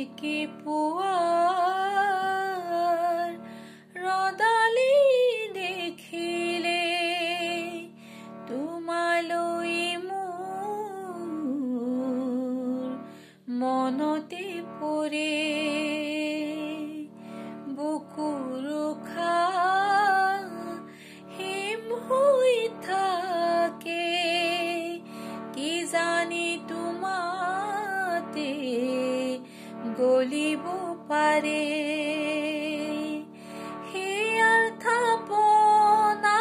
শালিকি পুৱাৰ ৰদালি দেখিলে তোমালৈ মোৰ মনতে পৰে বুকুৰ উশা হিম হৈ থাকে কি জানি তোমাতে গলিব পাৰে হিয়াৰ থাপনা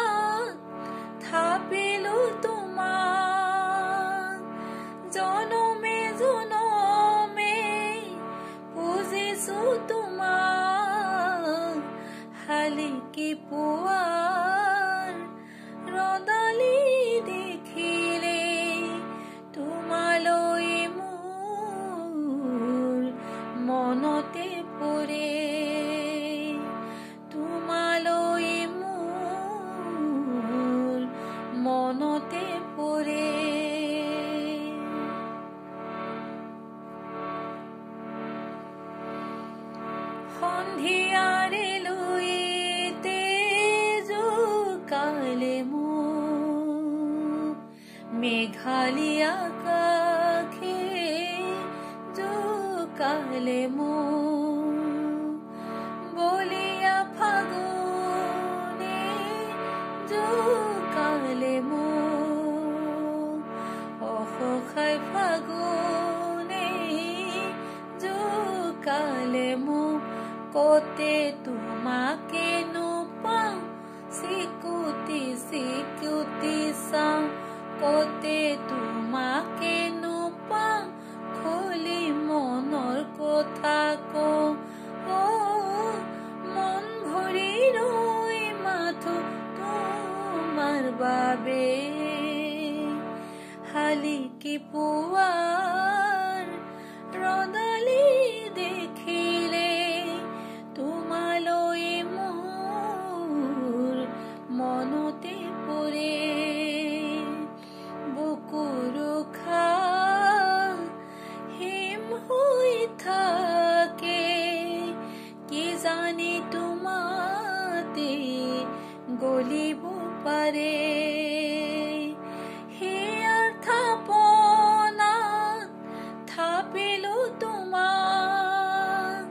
থাপিলো তোমাক জনমে জনমে পুজিছো তোমাক শালিকি পুৱাৰ ৰদালি দেখিলে তোমালৈ মোৰ মনতে পৰে তোমালৈ মোৰ মনতে পৰে সন্ধিয়াৰে লুইতে জোকালে মোক মেঘালী আকাশে জোকালে মোক বলিয়া ফাগুনে জোকালে মোক অসহায় ফাগুনে জোকালে মোক কতে তোমাকে নোপাওঁ চিকুটি চিকুটি চাওঁ কতে তোমাকে নোপাওঁ খুলি মনৰ কথা কওঁ মন ভৰি ৰৈ মাথো তোমাৰ বাবে শালিকি পুৱাৰ ৰদালি দেখিলে তোমালৈ মোৰ মনতে পৰে বুকুৰ উশা হিম হৈ থাকে কি জানি তোমাতে গলিব পাৰে